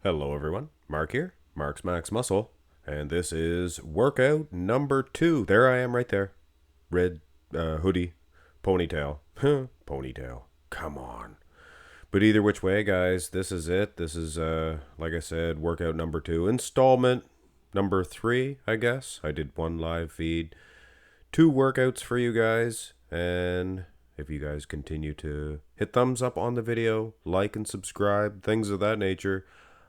Hello everyone, Mark here, Mark's Max Muscle, and this is workout number 2. There I am right there. Red hoodie, ponytail. Ponytail. Come on. But either which way, guys, this is it. This is, like I said, workout number 2. Installment number 3, I guess. I did one live feed. 2 workouts for you guys, and if you guys continue to hit thumbs up on the video, like and subscribe, things of that nature,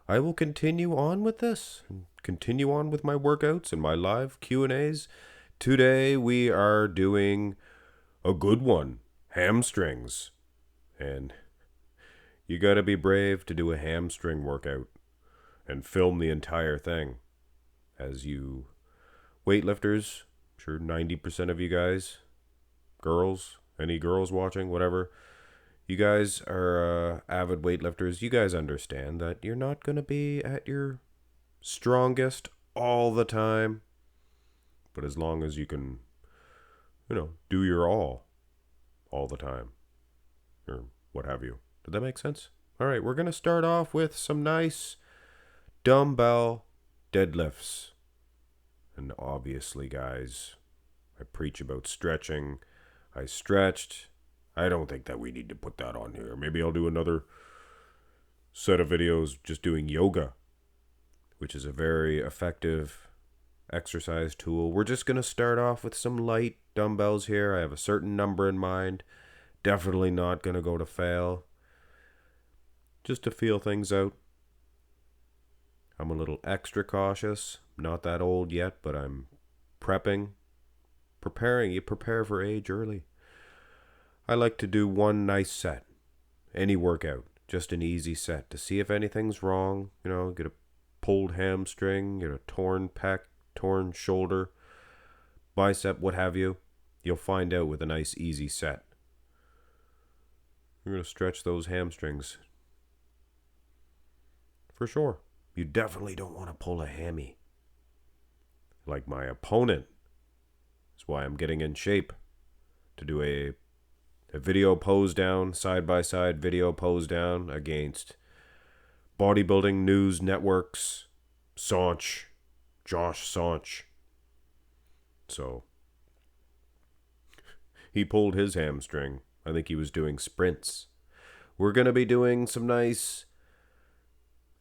I will continue on with this, continue on with my workouts and my live Q&As. Today we are doing a good one, hamstrings. And you gotta be brave to do a hamstring workout and film the entire thing. As you weightlifters, I'm sure 90% of you guys, girls, any girls watching, whatever, you guys are avid weightlifters. You guys understand that you're not going to be at your strongest all the time. But as long as you can, do your all the time. Or what have you. Did that make sense? All right, we're going to start off with some nice dumbbell deadlifts. And obviously, guys, I preach about stretching. I stretched. I don't think that we need to put that on here. Maybe I'll do another set of videos just doing yoga, which is a very effective exercise tool. We're just going to start off with some light dumbbells here. I have a certain number in mind. Definitely not going to go to fail. Just to feel things out. I'm a little extra cautious. Not that old yet, but I'm prepping. Preparing. You prepare for age early. I like to do one nice set. Any workout. Just an easy set. To see if anything's wrong. Get a pulled hamstring. Get a torn pec. Torn shoulder. Bicep. What have you. You'll find out with a nice easy set. You're going to stretch those hamstrings. For sure. You definitely don't want to pull a hammy. Like my opponent. That's why I'm getting in shape. To do a video pose down, side-by-side video pose down against Bodybuilding News Network's Josh Saunch. So, he pulled his hamstring. I think he was doing sprints. We're going to be doing some nice,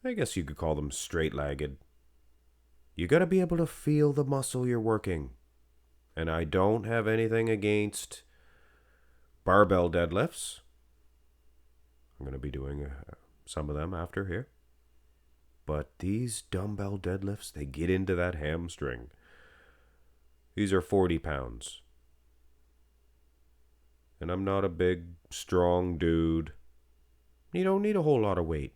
I guess you could call them straight-legged. You got to be able to feel the muscle you're working. And I don't have anything against barbell deadlifts. I'm going to be doing some of them after here. But these dumbbell deadlifts, they get into that hamstring. These are 40 pounds. And I'm not a big, strong dude. You don't need a whole lot of weight.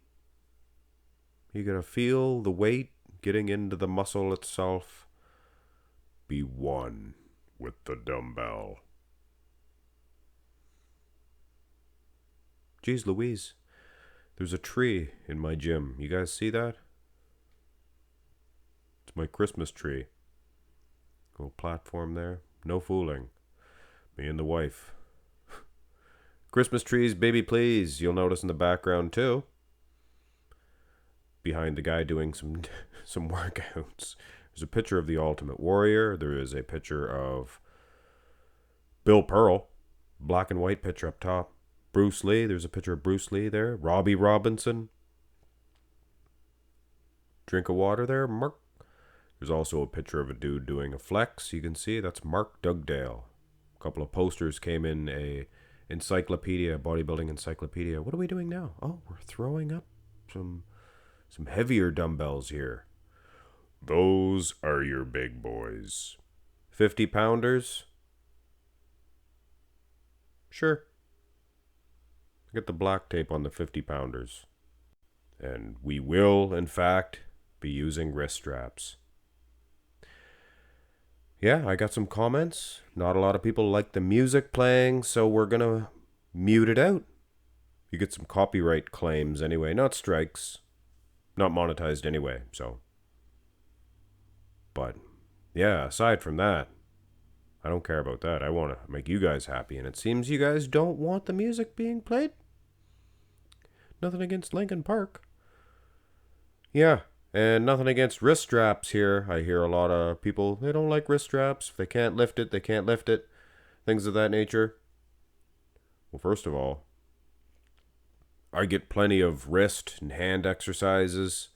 You're going to feel the weight getting into the muscle itself. Be one with the dumbbell. Jeez Louise, there's a tree in my gym. You guys see that? It's my Christmas tree. Little platform there. No fooling. Me and the wife. Christmas trees, baby please. You'll notice in the background too. Behind the guy doing some workouts. There's a picture of the Ultimate Warrior. There is a picture of Bill Pearl. Black and white picture up top. Bruce Lee. There's a picture of Bruce Lee there. Robbie Robinson. Drink of water there, Mark. There's also a picture of a dude doing a flex. You can see that's Mark Dugdale. A couple of posters came in a encyclopedia, bodybuilding encyclopedia. What are we doing now? Oh, we're throwing up some heavier dumbbells here. Those are your big boys. 50 pounders? Sure. Get the black tape on the 50 pounders. And we will, in fact, be using wrist straps. Yeah, I got some comments. Not a lot of people like the music playing, so we're going to mute it out. You get some copyright claims anyway, not strikes. Not monetized anyway, so. But, yeah, aside from that, I don't care about that. I want to make you guys happy, and it seems you guys don't want the music being played. Nothing against Linkin Park. Yeah, and nothing against wrist straps here. I hear a lot of people, they don't like wrist straps. If they can't lift it, they can't lift it. Things of that nature. Well, first of all, I get plenty of wrist and hand exercises.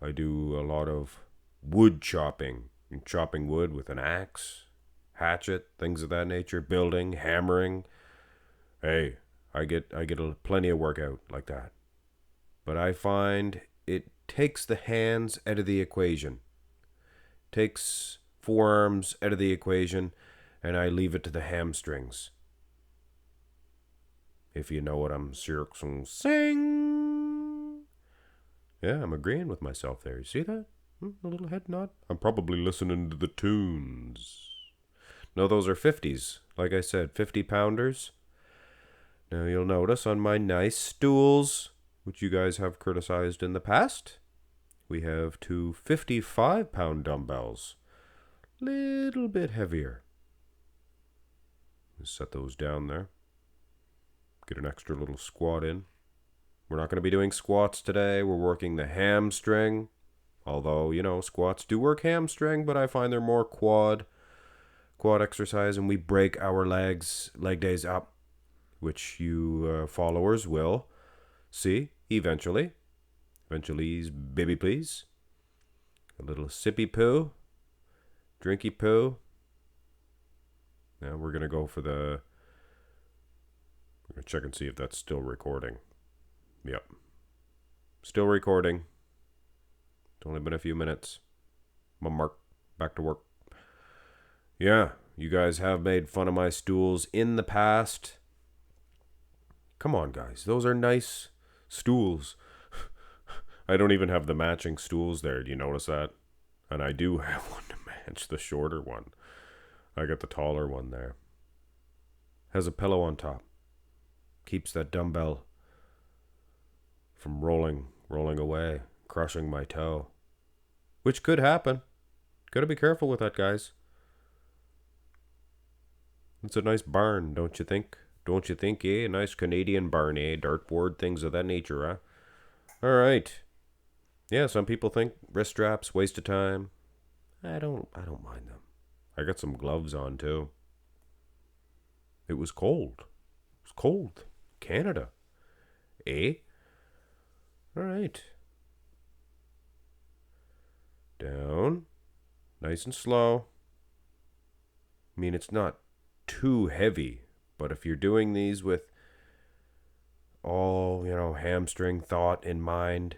I do a lot of wood chopping, chopping wood with an axe, hatchet, things of that nature, building, hammering. Hey, I get plenty of workout like that. But I find it takes the hands out of the equation. Takes forearms out of the equation, and I leave it to the hamstrings. If you know what I'm saying. Yeah, I'm agreeing with myself there. You see that? A little head nod. I'm probably listening to the tunes. No, those are 50s. Like I said, 50-pounders. Now you'll notice on my nice stools, which you guys have criticized in the past, we have two 55-pound dumbbells. Little bit heavier. Just set those down there. Get an extra little squat in. We're not going to be doing squats today. We're working the hamstring. Although, squats do work hamstring, but I find they're more quad exercise, and we break our leg days up, which you followers will see eventually. Eventually, baby please. A little sippy poo. Drinky poo. Now we're going to go for we're going to check and see if that's still recording. Yep. Still recording. It's only been a few minutes. Mark, back to work. Yeah, you guys have made fun of my stools in the past. Come on, guys. Those are nice stools. I don't even have the matching stools there. Do you notice that? And I do have one to match the shorter one. I got the taller one there. Has a pillow on top. Keeps that dumbbell from rolling away, crushing my toe. Which could happen. Gotta be careful with that, guys. It's a nice barn, don't you think? Don't you think, eh? A nice Canadian barn, eh? Dartboard, things of that nature, huh? Alright. Yeah, some people think wrist straps, waste of time. I don't mind them. I got some gloves on, too. It was cold. It was cold. Canada. Eh? Alright. Down. Nice and slow. I mean, it's not too heavy, but if you're doing these with all, hamstring thought in mind,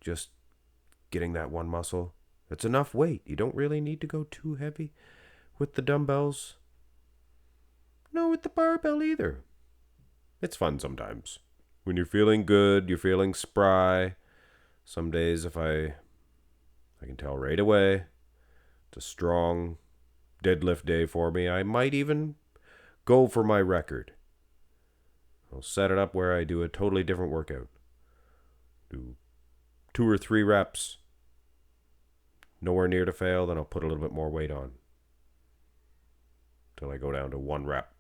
just getting that one muscle, it's enough weight. You don't really need to go too heavy with the dumbbells. No, with the barbell either. It's fun sometimes. When you're feeling good, you're feeling spry. Some days if I can tell right away, it's a strong deadlift day for me. I might even go for my record. I'll set it up where I do a totally different workout. Do 2 or 3 reps. Nowhere near to fail, then I'll put a little bit more weight on. Till I go down to 1 rep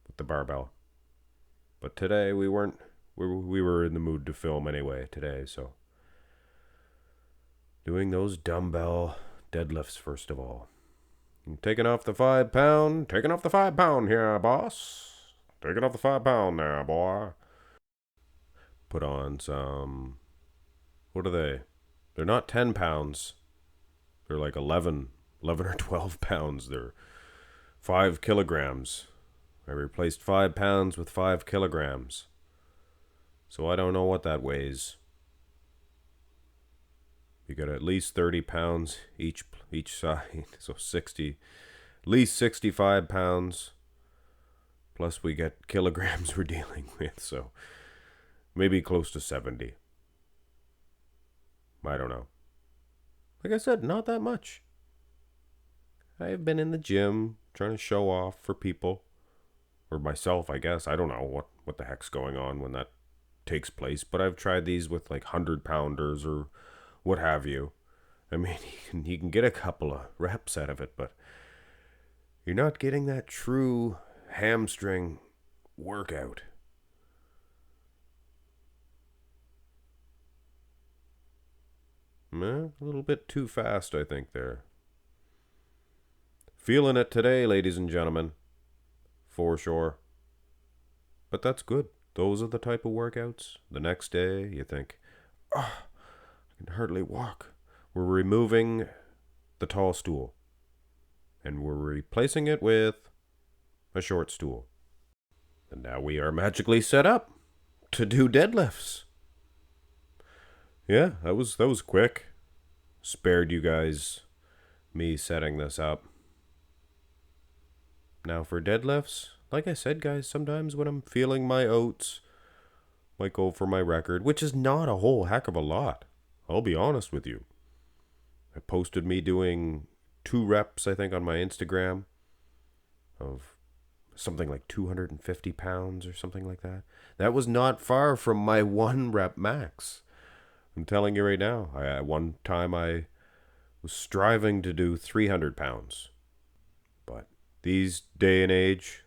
with the barbell. But today we were in the mood to film anyway today, so doing those dumbbell deadlifts first of all. I'm taking off the 5 pound here, boss. Taking off the 5 pound there, boy. Put on some, what are they? They're not 10 pounds. They're like 11 or 12 pounds. They're 5 kilograms. I replaced 5 pounds with 5 kilograms. So I don't know what that weighs. You got at least 30 pounds each side. So 60, at least 65 pounds. Plus we get kilograms we're dealing with. So maybe close to 70. I don't know. Like I said, not that much. I've been in the gym trying to show off for people. Or myself, I guess. I don't know what the heck's going on when that takes place. But I've tried these with like 100-pounders or what have you. I mean, you can get a couple of reps out of it, but you're not getting that true hamstring workout. A little bit too fast, I think, there. Feeling it today, ladies and gentlemen. For sure. But that's good. Those are the type of workouts. The next day, you think, oh, I can hardly walk. We're removing the tall stool. And we're replacing it with a short stool. And now we are magically set up to do deadlifts. Yeah, that was quick. Spared you guys me setting this up. Now for deadlifts, like I said, guys, sometimes when I'm feeling my oats, might go for my record, which is not a whole heck of a lot. I'll be honest with you. I posted me doing 2 reps, I think, on my Instagram of something like 250 pounds or something like that. That was not far from my 1 rep max. I'm telling you right now. One time I was striving to do 300 pounds. But this day and age,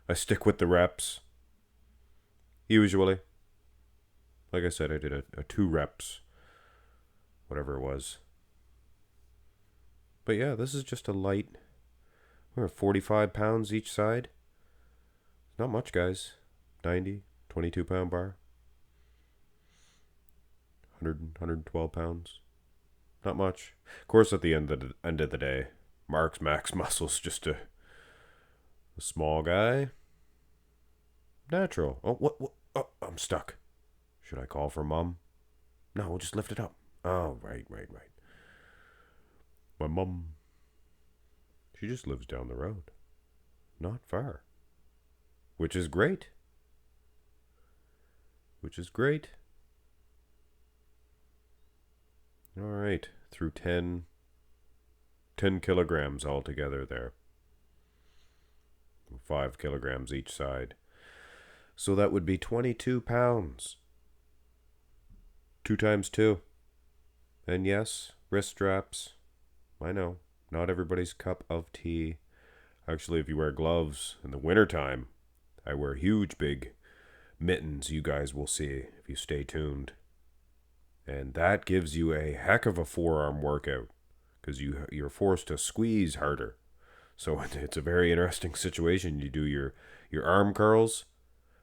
I stick with the reps. Usually. Like I said, I did a 2 reps. Whatever it was. But yeah, this is just a light. We're 45 pounds each side. Not much, guys. 90, 22 pound bar. 112 pounds. Not much. Of course, at the end of the day, Mark's max muscle's just a small guy. Natural. Oh, what? Oh, I'm stuck. Should I call for Mom? No, we'll just lift it up. Oh, right. My mom, she just lives down the road. Not far. Which is great. All right, through 10 kilograms altogether there. 5 kilograms each side. So that would be 22 pounds. 2 times 2. And yes, wrist straps. I know, not everybody's cup of tea. Actually, if you wear gloves in the wintertime, I wear huge, big mittens, you guys will see if you stay tuned. And that gives you a heck of a forearm workout because you're forced to squeeze harder. So it's a very interesting situation. You do your arm curls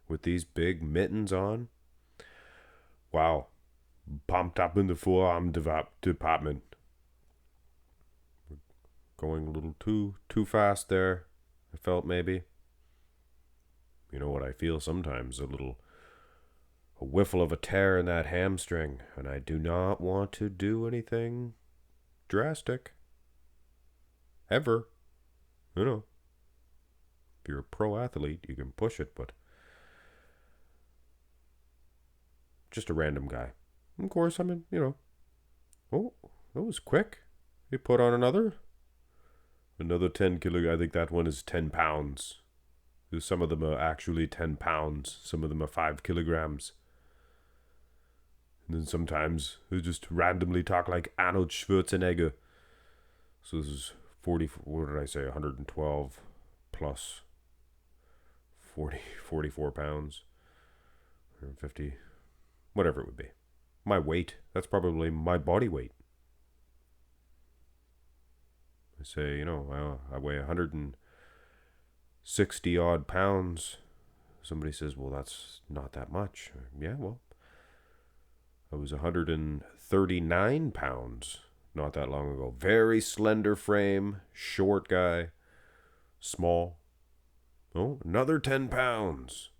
with these big mittens on. Wow. Pumped up in the forearm department. Going a little too fast there, I felt maybe. You know what I feel sometimes, a whiffle of a tear in that hamstring, and I do not want to do anything drastic. Ever. You know. If you're a pro athlete, you can push it, but just a random guy. Of course, oh, that was quick. You put on another 10 kilo. I think that one is 10 pounds. Some of them are actually 10 pounds. Some of them are 5 kilograms. And then sometimes they just randomly talk like Arnold Schwarzenegger. So this is 112 plus 44 pounds. 150, whatever it would be. My weight, that's probably my body weight. I say, I weigh 160 odd pounds. Somebody says, well, that's not that much. Yeah, well, I was 139 pounds not that long ago. Very slender frame, short guy, small. Oh, another 10 pounds.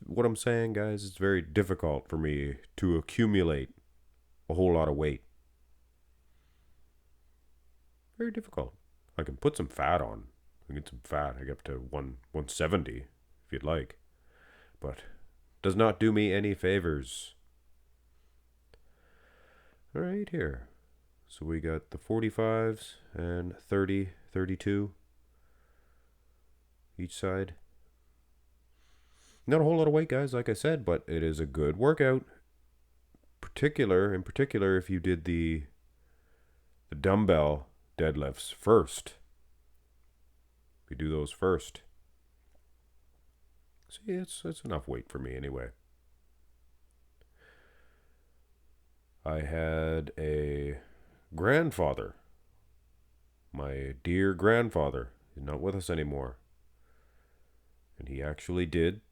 What I'm saying, guys, it's very difficult for me to accumulate a whole lot of weight. Very difficult. I can put some fat on. I get some fat. I get up to 170 if you'd like. But does not do me any favors. All right, here. So we got the 45s and 30, 32 each side. Not a whole lot of weight, guys, like I said, but it is a good workout. In particular, if you did the dumbbell deadlifts first. If you do those first. See, it's enough weight for me anyway. I had a grandfather, my dear grandfather. He's not with us anymore. And he actually did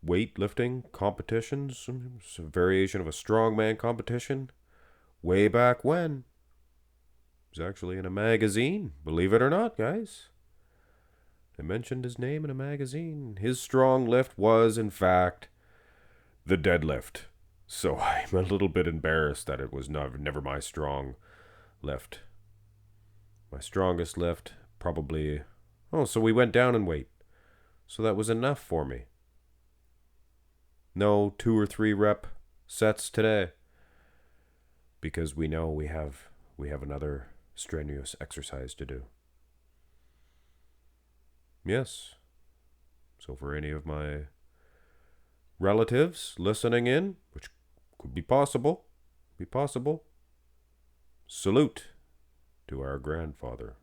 weightlifting competitions, some variation of a strongman competition, way back when. It was actually in a magazine, believe it or not, guys. They mentioned his name in a magazine. His strong lift was, in fact, the deadlift. So I'm a little bit embarrassed that it was never my strong lift. My strongest lift, probably. Oh, so we went down in weight. So that was enough for me. No 2 or 3 rep sets today, because we know we have another strenuous exercise to do. Yes. So for any of my relatives listening in, which could be possible, salute to our grandfather.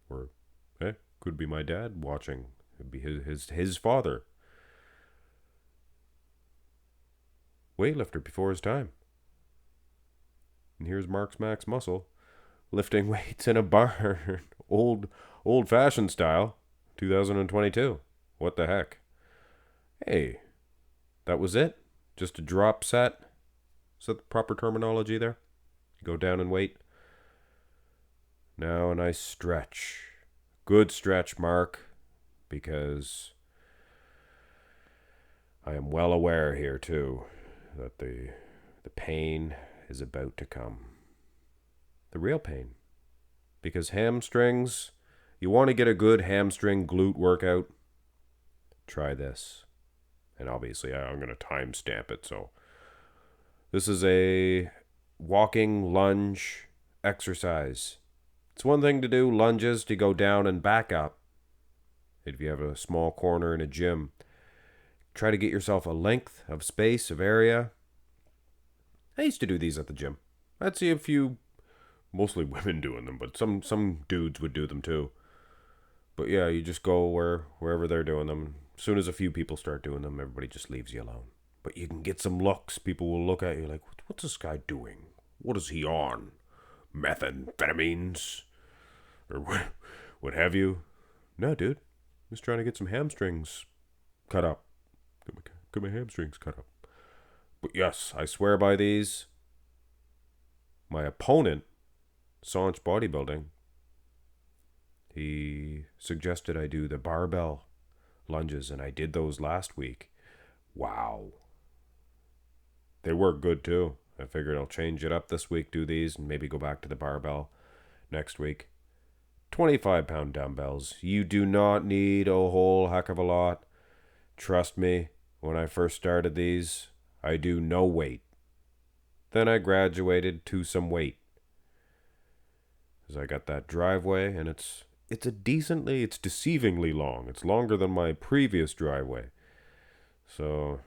Or, could be my dad watching. Could be his father. Weightlifter before his time. And here's Mark's Max Muscle lifting weights in a barn, old-fashioned style, 2022. What the heck? Hey, that was it? Just a drop set? Is that the proper terminology there? Go down in weight. Now a nice stretch. Good stretch, Mark, because I am well aware here, too, that the pain is about to come. The real pain. Because hamstrings, you want to get a good hamstring glute workout, try this. And obviously I'm going to timestamp it, so this is a walking lunge exercise. It's one thing to do lunges to go down and back up. If you have a small corner in a gym, try to get yourself a length of space, of area. I used to do these at the gym. I'd see a few, mostly women doing them, but some dudes would do them too. But yeah, you just go wherever they're doing them. As soon as a few people start doing them, everybody just leaves you alone. But you can get some looks. People will look at you like, what's this guy doing? What is he on? Methamphetamines? Or what have you? No, dude. Just trying to get some hamstrings cut up. Get my hamstrings cut up. But yes, I swear by these. My opponent, Saunch Bodybuilding, he suggested I do the barbell lunges, and I did those last week. Wow. They work good too. I figured I'll change it up this week, do these, and maybe go back to the barbell next week. 25-pound dumbbells. You do not need a whole heck of a lot. Trust me, when I first started these, I do no weight. Then I graduated to some weight. Because I got that driveway, and it's deceivingly long. It's longer than my previous driveway. So,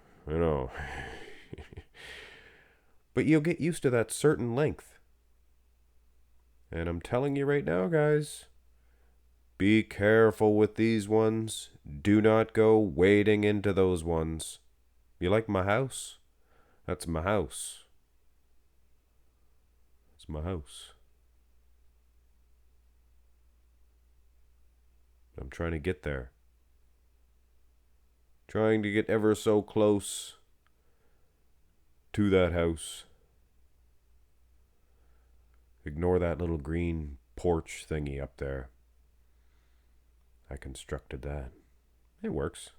but you'll get used to that certain length. And I'm telling you right now, guys, be careful with these ones. Do not go wading into those ones. You like my house? That's my house. It's my house. I'm trying to get there. Trying to get ever so close to that house. Ignore that little green porch thingy up there. I constructed that. It works.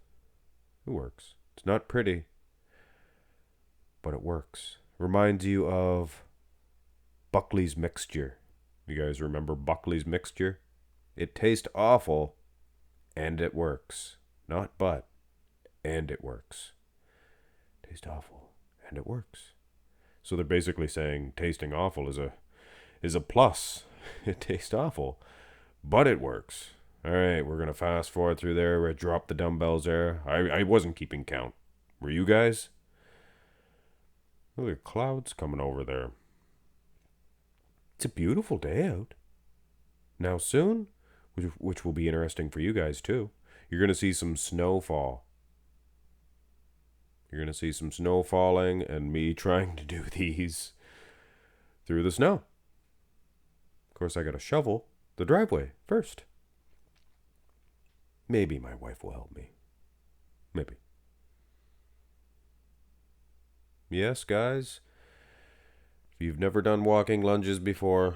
It works. It's not pretty, but it works. Reminds you of Buckley's mixture. You guys remember Buckley's mixture? It tastes awful, and it works. Not but, and it works. Tastes awful, and it works. So they're basically saying tasting awful is a plus. It tastes awful, but it works. All right, we're going to fast forward through there. I dropped the dumbbells there. I wasn't keeping count. Were you guys? Look at the clouds coming over there. It's a beautiful day out. Now soon, which will be interesting for you guys too, you're going to see some snowfall. You're going to see some snow falling and me trying to do these through the snow. Of course, I got to shovel the driveway first. Maybe my wife will help me. Maybe. Yes, guys. If you've never done walking lunges before,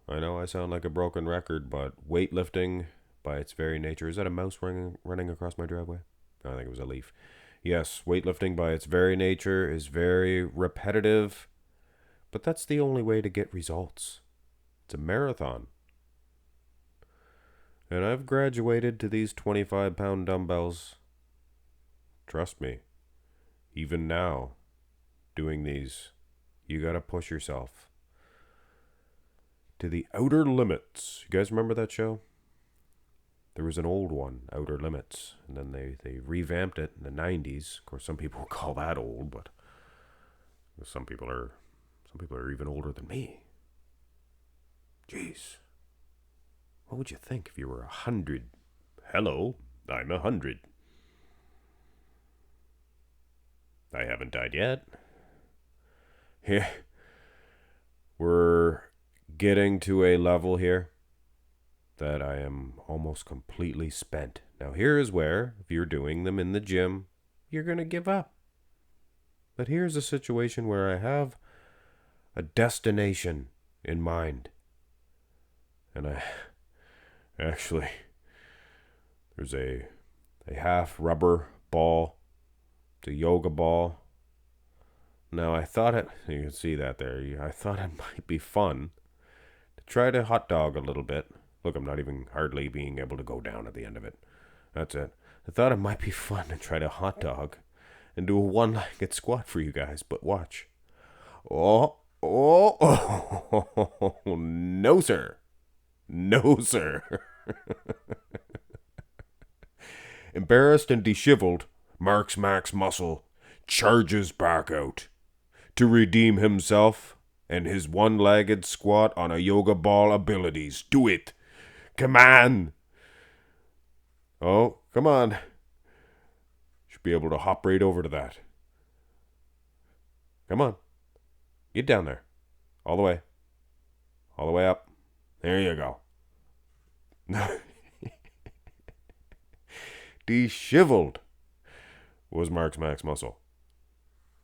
I know I sound like a broken record, but weightlifting by its very nature... Is that a mouse running across my driveway? I think it was a leaf. Yes, weightlifting by its very nature is very repetitive, but that's the only way to get results. It's a marathon. And I've graduated to these 25-pound dumbbells. Trust me, even now, doing these, you gotta push yourself to the outer limits. You guys remember that show? There was an old one, Outer Limits, and then they revamped it in the 90s. Of course, some people would call that old, but some people are even older than me. Jeez. What would you think if you were 100? Hello, I'm 100. I haven't died yet. Yeah. We're getting to a level here that I am almost completely spent. Now here is where, if you're doing them in the gym, you're going to give up. But here's a situation where I have a destination in mind. And there's a half rubber ball. It's a yoga ball. Now I thought you can see that there. I thought it might be fun to try to hot dog a little bit. Look, I'm not even hardly being able to go down at the end of it. That's it. I thought it might be fun to try to hot dog and do a one-legged squat for you guys, but watch. Oh, no, sir. No, sir. Embarrassed and disheveled, Mark's Max Muscle charges back out to redeem himself and his one-legged squat on a yoga ball abilities. Do it. Come on. Oh, come on. Should be able to hop right over to that. Come on. Get down there. All the way. All the way up. There you go. Disheveled was Mark's Max Muscle.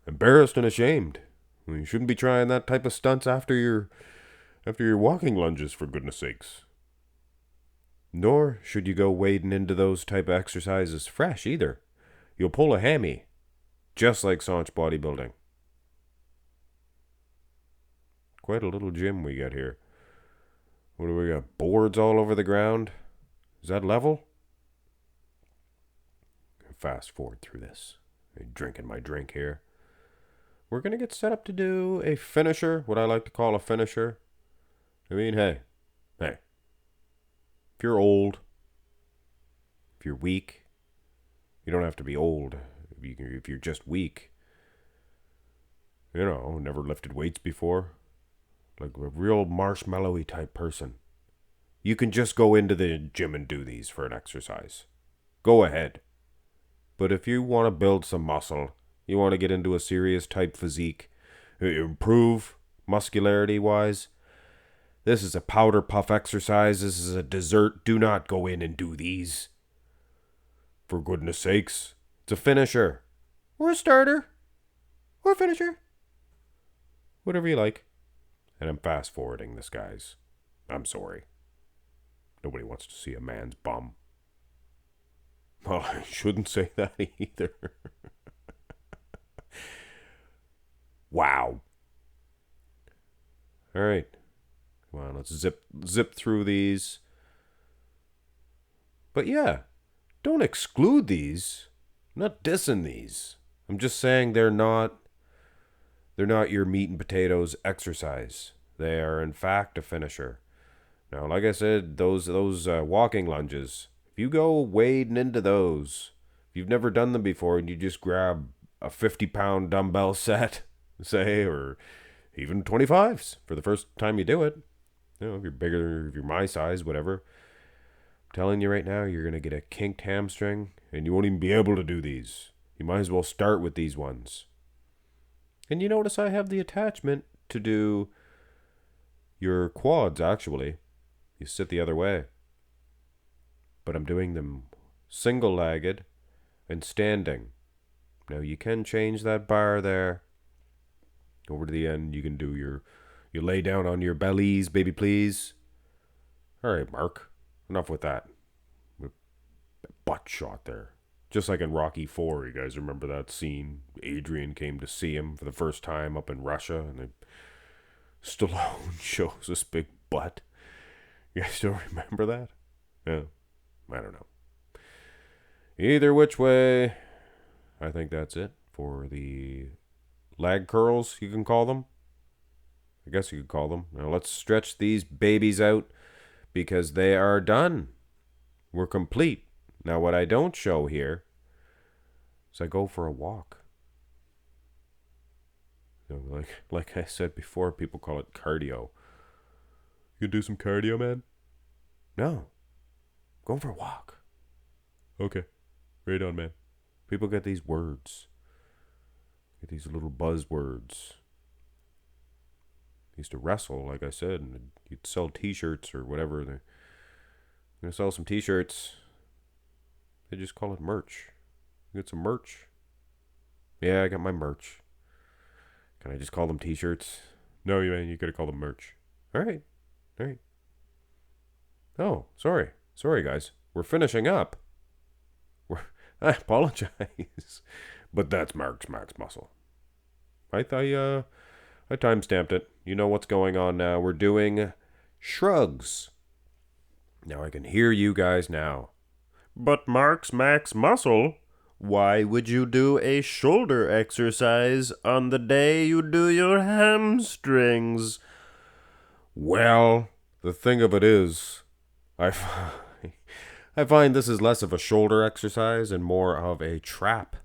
Embarrassed and ashamed. You shouldn't be trying that type of stunts after your walking lunges, for goodness sakes. Nor should you go wading into those type of exercises fresh either. You'll pull a hammy, just like staunch bodybuilding. Quite a little gym we got here. What do we got? Boards all over the ground? Is that level? Fast forward through this. I'm drinking my drink here. We're going to get set up to do a finisher, what I like to call a finisher. I mean, hey. If you're old, if you're weak, you don't have to be old. If you're just weak, never lifted weights before, like a real marshmallowy type person, you can just go into the gym and do these for an exercise. Go ahead. But if you want to build some muscle, you want to get into a serious type physique, improve muscularity-wise, this is a powder puff exercise. This is a dessert. Do not go in and do these. For goodness sakes. It's a finisher. Or a starter. Or a finisher. Whatever you like. And I'm fast forwarding this, guys. I'm sorry. Nobody wants to see a man's bum. Well, I shouldn't say that either. Wow. All right. Come on, let's zip through these. But yeah, don't exclude these. I'm not dissing these. I'm just saying they're not your meat and potatoes exercise. They are in fact a finisher. Now, like I said, those walking lunges, if you go wading into those, if you've never done them before and you just grab a 50-pound dumbbell set, say, or even 25s for the first time you do it, if you're bigger, if you're my size, whatever, I'm telling you right now, you're going to get a kinked hamstring and you won't even be able to do these. You might as well start with these ones. And you notice I have the attachment to do your quads, actually. You sit the other way. But I'm doing them single-legged and standing. Now you can change that bar there. Over to the end, you can do you lay down on your bellies, baby, please. All right, Mark. Enough with that. Butt shot there. Just like in Rocky IV, you guys remember that scene? Adrian came to see him for the first time up in Russia, and Stallone shows this big butt. You guys still remember that? Yeah, I don't know. Either which way, I think that's it for the lag curls, you can call them. I guess you could call them. Now let's stretch these babies out because they are done. We're complete. Now what I don't show here is I go for a walk. You know, like I said before, people call it cardio. You do some cardio, man? No. Going for a walk. Okay. Right on, man. People get these words. Get these little buzzwords. Used to wrestle, like I said, and you'd sell t-shirts or whatever. They're going to sell some t-shirts. They just call it merch. You get some merch? Yeah, I got my merch. Can I just call them t-shirts? No, you gotta call them merch. All right. Oh, sorry, guys. We're finishing up. I apologize, but that's Mark's Max Muscle. I time-stamped it. You know what's going on now. We're doing shrugs. Now I can hear you guys now. But Mark's Max Muscle, why would you do a shoulder exercise on the day you do your hamstrings? Well, the thing of it is, I find this is less of a shoulder exercise and more of a trap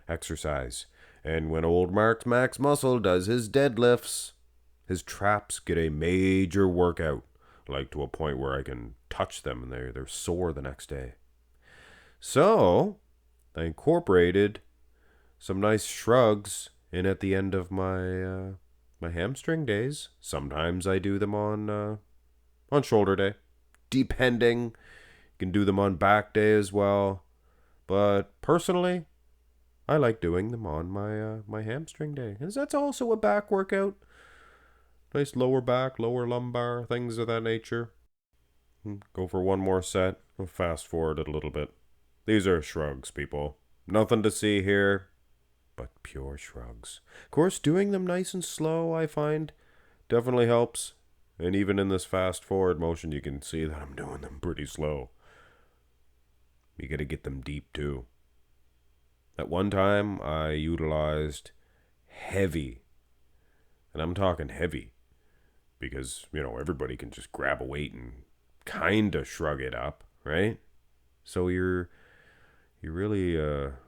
exercise. And when old Mark's Max Muscle does his deadlifts, his traps get a major workout, like to a point where I can touch them and they're sore the next day. So, I incorporated some nice shrugs in at the end of my my hamstring days. Sometimes I do them on shoulder day, depending. You can do them on back day as well. But personally, I like doing them on my hamstring day, because that's also a back workout. Nice lower back, lower lumbar, things of that nature. Go for one more set. I'll fast forward it a little bit. These are shrugs, people. Nothing to see here, but pure shrugs. Of course, doing them nice and slow, I find, definitely helps. And even in this fast forward motion, you can see that I'm doing them pretty slow. You gotta get them deep, too. At one time, I utilized heavy. And I'm talking heavy. Because, everybody can just grab a weight and kinda shrug it up, right? So you're really, you're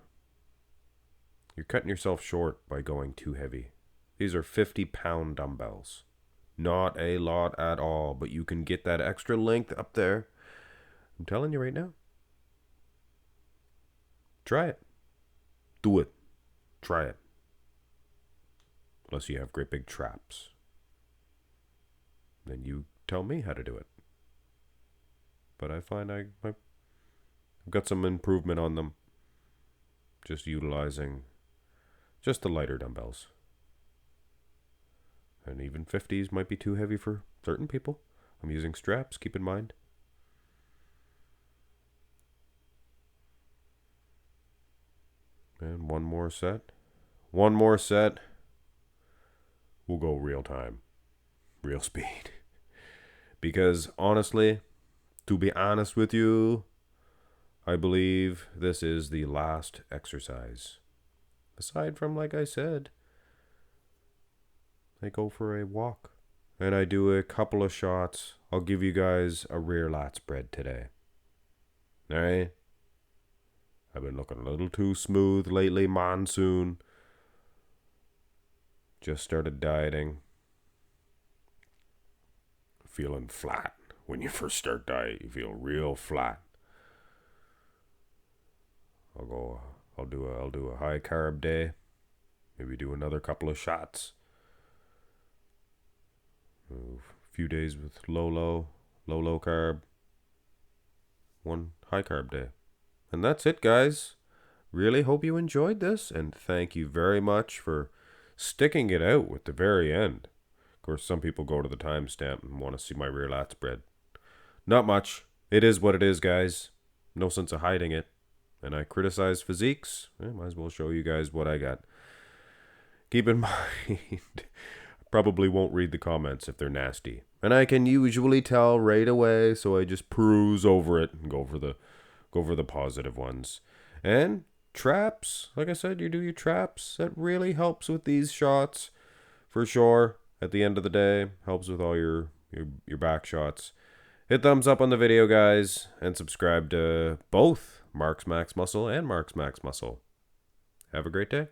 cutting yourself short by going too heavy. These are 50-pound dumbbells. Not a lot at all, but you can get that extra length up there. I'm telling you right now. Try it. Do it. Try it. Unless you have great big traps. Then you tell me how to do it. But I find I've got some improvement on them. Just utilizing just the lighter dumbbells. And even 50s might be too heavy for certain people. I'm using straps, keep in mind. And one more set. We'll go real time. Real speed. Because honestly, to be honest with you, I believe this is the last exercise. Aside from, like I said, I go for a walk. And I do a couple of shots. I'll give you guys a rear lat spread today. Alright? I've been looking a little too smooth lately, monsoon. Just started dieting. Feeling flat. When you first start diet, you feel real flat. I'll go I'll do a high carb day. Maybe do another couple of shots. A few days with low carb. One high carb day. And that's it, guys. Really hope you enjoyed this, and thank you very much for sticking it out with the very end. Of course, some people go to the timestamp and want to see my rear lat spread. Not much. It is what it is, guys. No sense of hiding it. And I criticize physiques. Might as well show you guys what I got. Keep in mind, I probably won't read the comments if they're nasty. And I can usually tell right away, so I just peruse over it and go for the positive ones. And traps, like I said, you do your traps. That really helps with these shots, for sure. At the end of the day, helps with all your back shots. Hit thumbs up on the video, guys, and subscribe to both Mark's Max Muscle and Mark's Max Muscle. Have a great day.